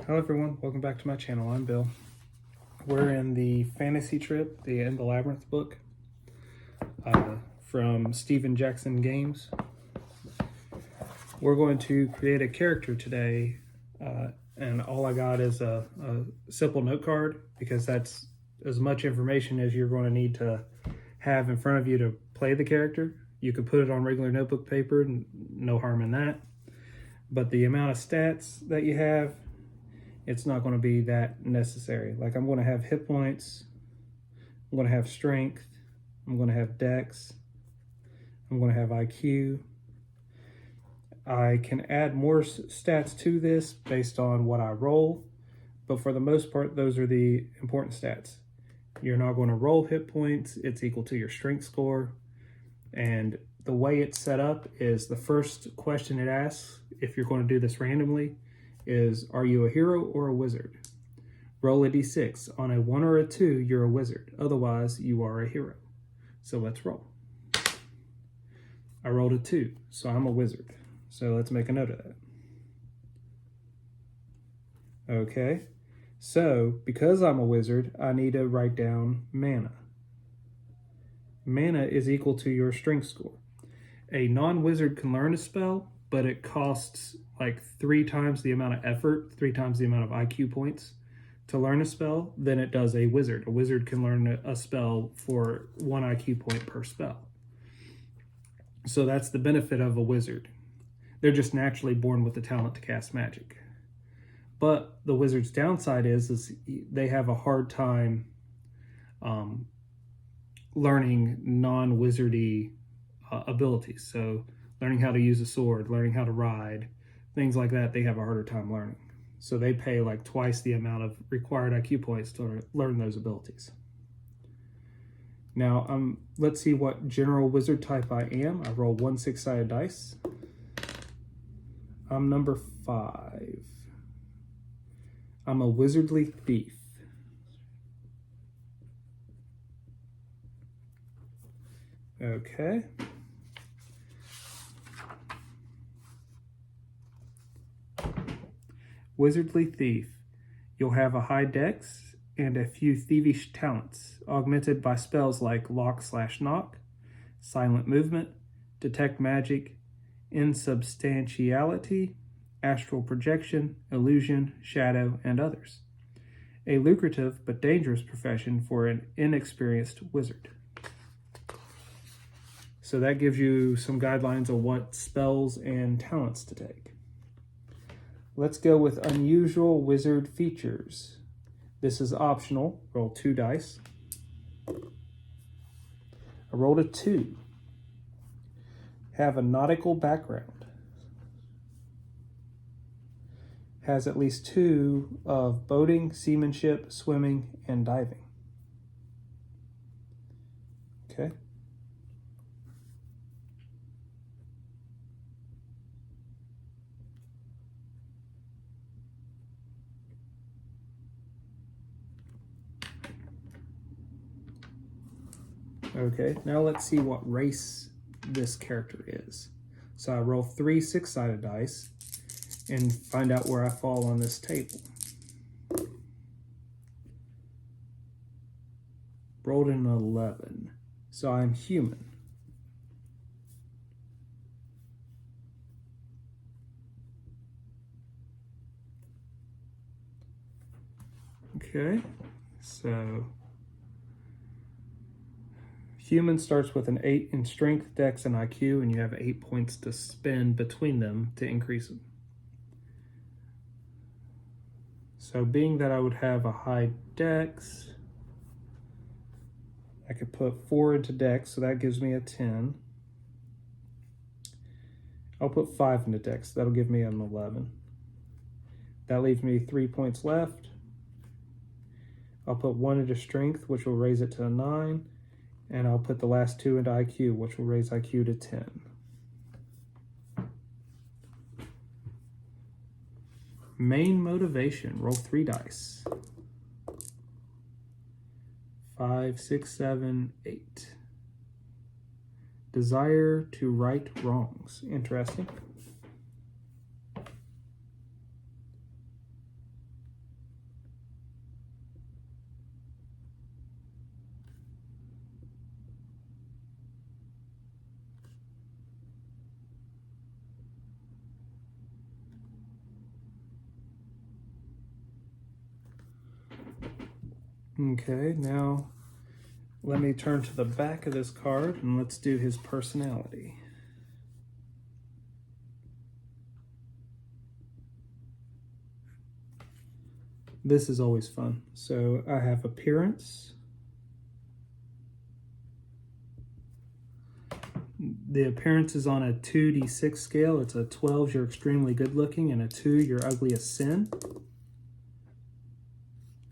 Hello everyone, welcome back to my channel. I'm Bill. We're in the fantasy trip, the In the Labyrinth book from Stephen Jackson Games. We're going to create a character today, and all I got is a simple note card because that's as much information as you're going to need to have in front of you to play the character. You can put it on regular notebook paper, no harm in that. But the amount of stats that you have, it's not going to be that necessary. Like I'm going to have hit points, I'm going to have strength, I'm going to have dex, I'm going to have IQ. I can add more stats to this based on what I roll, but for the most part, those are the important stats. You're not going to roll hit points, it's equal to your strength score. And the way it's set up is the first question it asks, if you're going to do this randomly, is are you a hero or a wizard? Roll a d6. On a 1 or a 2, you're a wizard. Otherwise, you are a hero. So let's roll. I rolled a 2, so I'm a wizard. So let's make a note of that. Okay, so because I'm a wizard, I need to write down mana. Mana is equal to your strength score. A non-wizard can learn a spell, but it costs like 3 times the amount of effort, 3 times the amount of IQ points to learn a spell than it does a wizard. A wizard can learn a spell for 1 IQ point per spell. So that's the benefit of a wizard. They're just naturally born with the talent to cast magic. But the wizard's downside is they have a hard time learning non-wizardy abilities. So learning how to use a sword, learning how to ride, things like that, they have a harder time learning. So they pay like twice the amount of required IQ points to learn those abilities. Now, let's see what general wizard type I am. I roll 1 6-sided dice. I'm number 5. I'm a wizardly thief. Okay. Wizardly thief. You'll have a high dex and a few thievish talents, augmented by spells like lock/knock, silent movement, detect magic, insubstantiality, astral projection, illusion, shadow, and others. A lucrative but dangerous profession for an inexperienced wizard. So that gives you some guidelines on what spells and talents to take. Let's go with unusual wizard features. This is optional. Roll 2 dice. I rolled a 2. Have a nautical background. Has at least 2 of boating, seamanship, swimming, and diving. Okay. Okay, now let's see what race this character is. So I roll 3 6-sided dice and find out where I fall on this table. Rolled an 11, so I'm human. Okay, so human starts with an 8 in strength, dex, and IQ, and you have 8 points to spend between them to increase them. So being that I would have a high dex, I could put 4 into dex, so that gives me a 10. I'll put 5 into dex, that'll give me an 11. That leaves me 3 points left. I'll put 1 into strength, which will raise it to a 9. And I'll put the last 2 into IQ, which will raise IQ to 10. Main motivation, roll 3 dice. 5, 6, 7, 8. Desire to right wrongs. Interesting. Okay, now let me turn to the back of this card and let's do his personality. This is always fun. So I have appearance. The appearance is on a 2d6 scale. It's a 12, you're extremely good looking, and a 2, you're ugly as sin.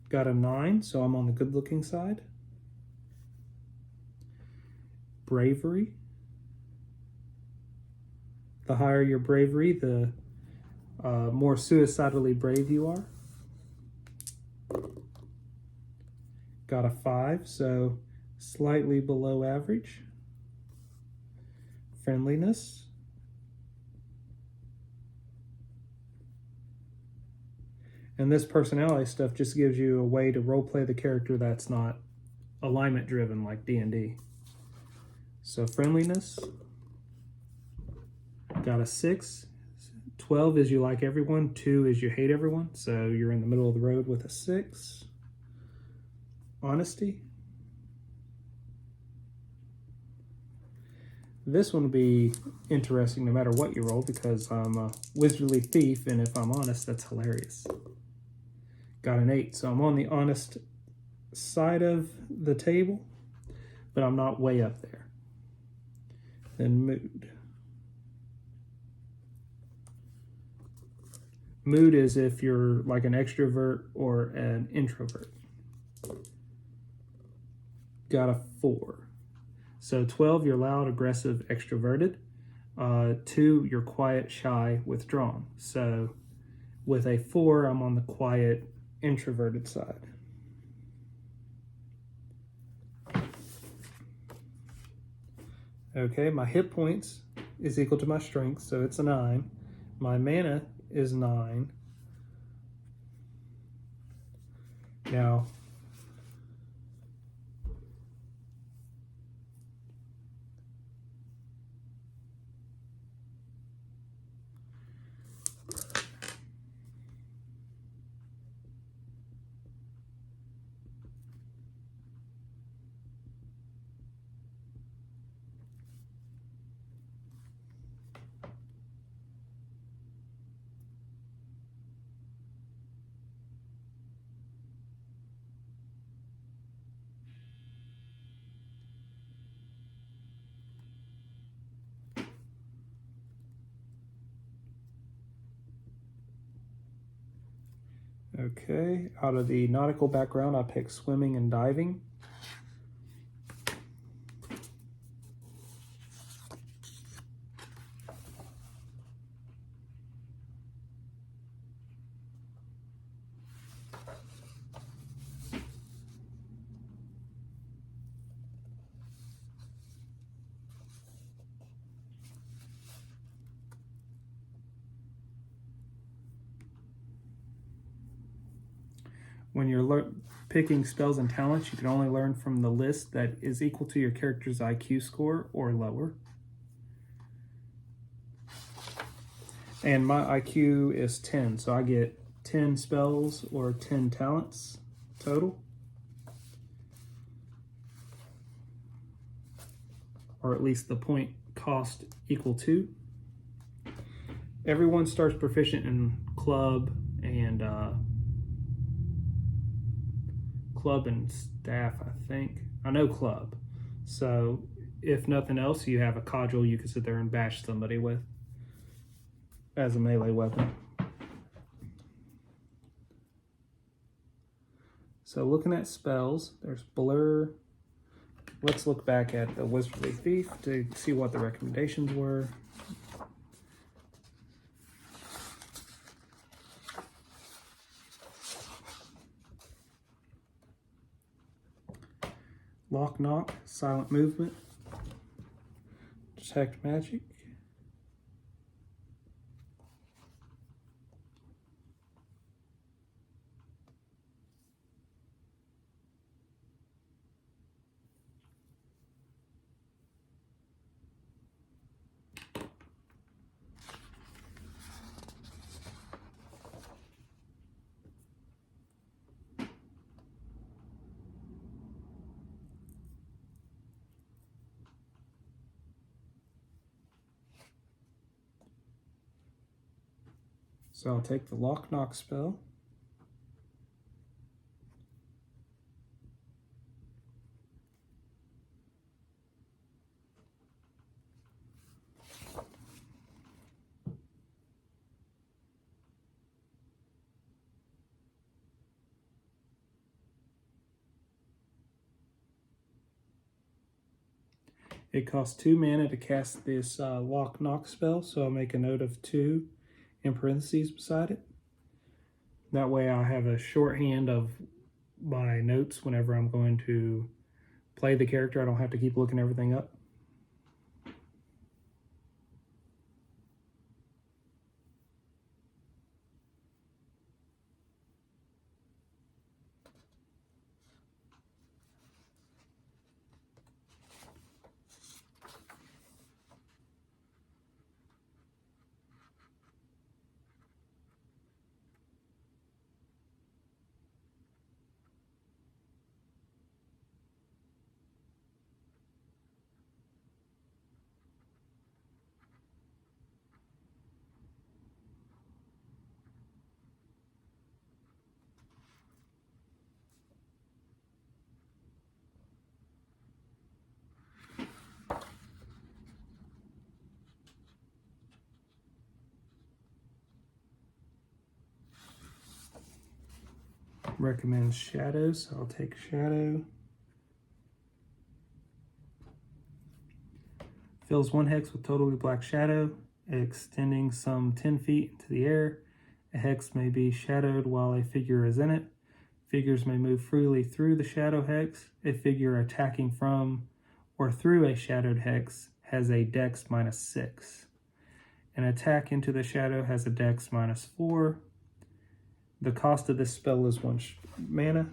Got a 9, so I'm on the good looking side. Bravery. The higher your bravery, the more suicidally brave you are. Got a 5, so slightly below average. Friendliness. And this personality stuff just gives you a way to roleplay the character that's not alignment driven like D&D. So friendliness. Got a 6. 12 is you like everyone. 2 is you hate everyone. So you're in the middle of the road with a 6. Honesty. This one will be interesting no matter what you roll because I'm a wizardly thief, and if I'm honest, that's hilarious. Got an 8, so I'm on the honest side of the table, but I'm not way up there. Then mood. Mood is if you're like an extrovert or an introvert. Got a 4. So 12, you're loud, aggressive, extroverted. 2, you're quiet, shy, withdrawn. So with a 4, I'm on the quiet, introverted side. Okay, my hit points is equal to my strength, so it's a 9. My mana is 9. Now, okay, out of the nautical background, I pick swimming and diving. When you're picking spells and talents, you can only learn from the list that is equal to your character's IQ score or lower. And my IQ is 10, so I get 10 spells or 10 talents total. Or at least the point cost equal to. Everyone starts proficient in club and staff, I think. I know club. So if nothing else, you have a cudgel you can sit there and bash somebody with as a melee weapon. So looking at spells, there's blur. Let's look back at the Wizardly Thief to see what the recommendations were. Lock, knock, silent movement, detect magic. So I'll take the Lock Knock spell. It costs 2 mana to cast this Lock Knock spell, so I'll make a note of 2 in parentheses beside it. That way I'll have a shorthand of my notes whenever I'm going to play the character. I don't have to keep looking everything up. Recommends shadows, so I'll take shadow. Fills 1 hex with totally black shadow, extending some 10 feet into the air. A hex may be shadowed while a figure is in it. Figures may move freely through the shadow hex. A figure attacking from or through a shadowed hex has a dex -6. An attack into the shadow has a dex -4. The cost of this spell is 1 mana.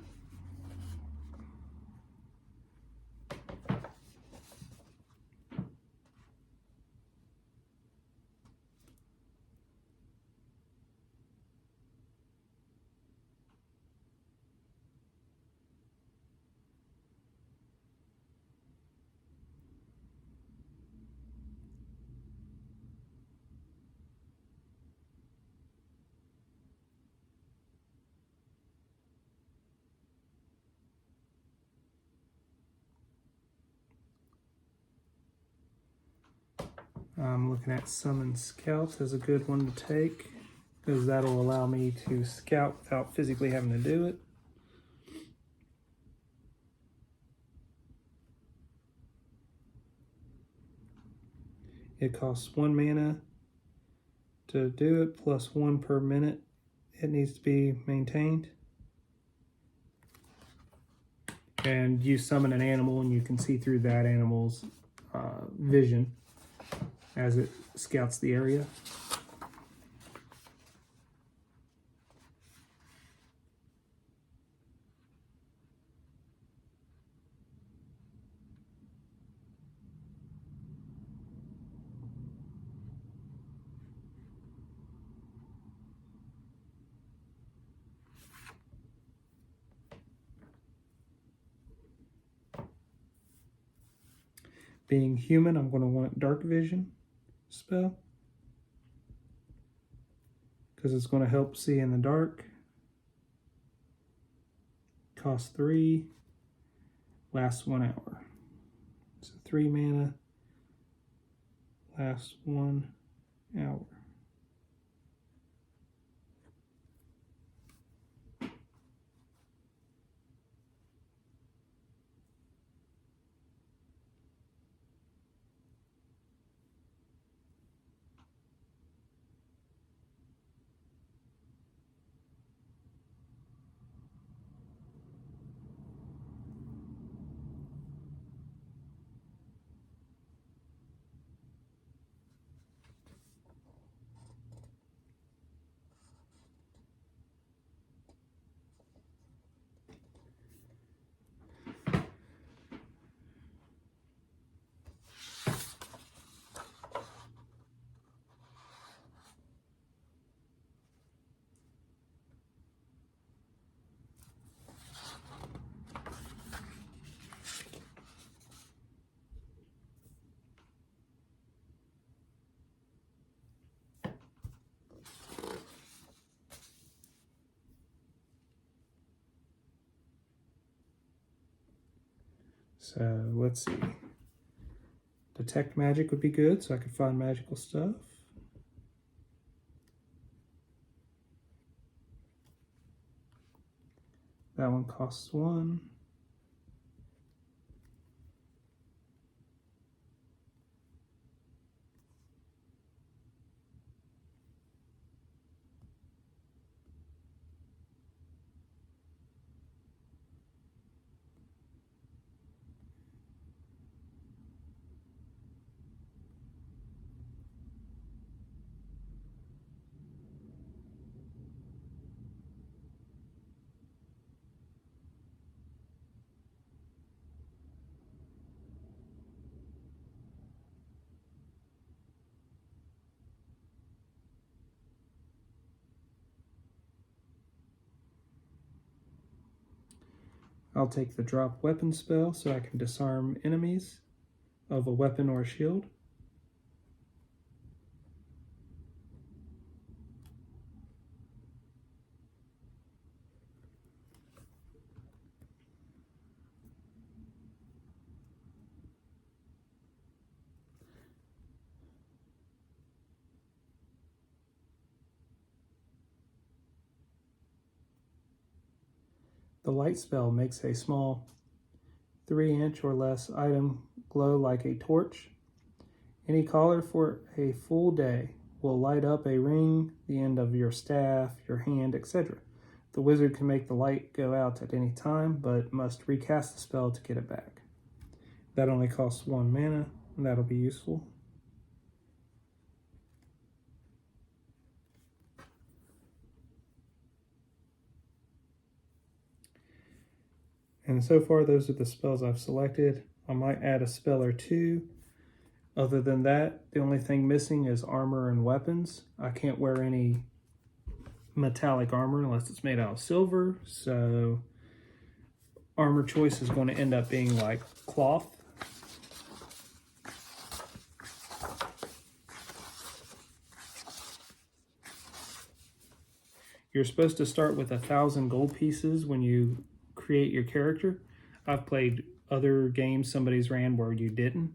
I'm looking at Summon Scout as a good one to take, because that'll allow me to scout without physically having to do it. It costs 1 mana to do it, plus 1 per minute it needs to be maintained. And you summon an animal and you can see through that animal's vision as it scouts the area. Being human, I'm going to want Dark Vision spell, because it's going to help see in the dark. Costs 3, lasts 1 hour. So 3 mana, lasts 1 hour. So let's see. Detect magic would be good, so I could find magical stuff. That one costs 1. I'll take the drop weapon spell so I can disarm enemies of a weapon or a shield. The light spell makes a small 3-inch or less item glow like a torch. Any collar for a full day will light up a ring, the end of your staff, your hand, etc. The wizard can make the light go out at any time, but must recast the spell to get it back. That only costs 1 mana, and that'll be useful. And so far, those are the spells I've selected. I might add a spell or two. Other than that, the only thing missing is armor and weapons. I can't wear any metallic armor unless it's made out of silver, so armor choice is going to end up being like cloth. You're supposed to start with 1,000 gold pieces when you create your character. I've played other games somebody's ran where you didn't,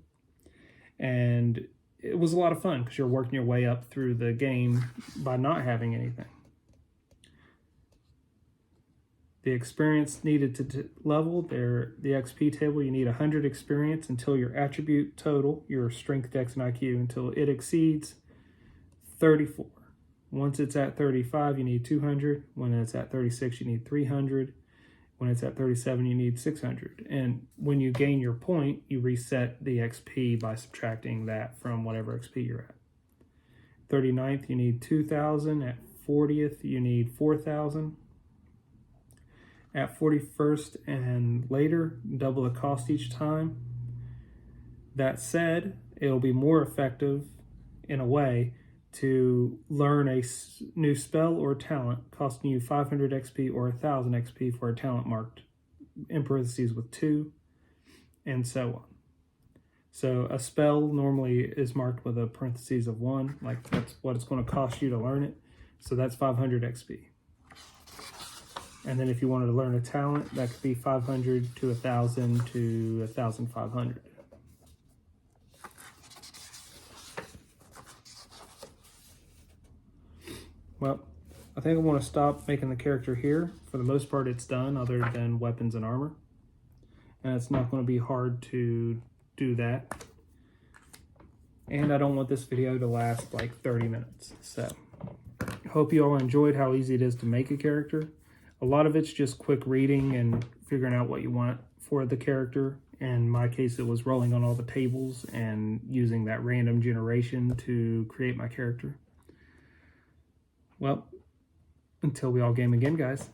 and it was a lot of fun because you're working your way up through the game by not having anything. The experience needed to level, the XP table, you need 100 experience until your attribute total, your strength, dex, and IQ, until it exceeds 34. Once it's at 35, you need 200. When it's at 36, you need 300. When it's at 37, you need 600. And when you gain your point, you reset the XP by subtracting that from whatever XP you're at. 39th, you need 2,000. At 40th, you need 4,000. At 41st and later, double the cost each time. That said, it'll be more effective in a way to learn a new spell or talent costing you 500 XP or 1,000 XP for a talent marked in parentheses with 2, and so on. So a spell normally is marked with a parentheses of 1, like that's what it's going to cost you to learn it. So that's 500 XP. And then if you wanted to learn a talent, that could be 500 to 1,000 to 1,500. Well, I think I want to stop making the character here. For the most part, it's done other than weapons and armor. And it's not going to be hard to do that. And I don't want this video to last like 30 minutes. So, hope you all enjoyed how easy it is to make a character. A lot of it's just quick reading and figuring out what you want for the character. In my case, it was rolling on all the tables and using that random generation to create my character. Well, until we all game again, guys.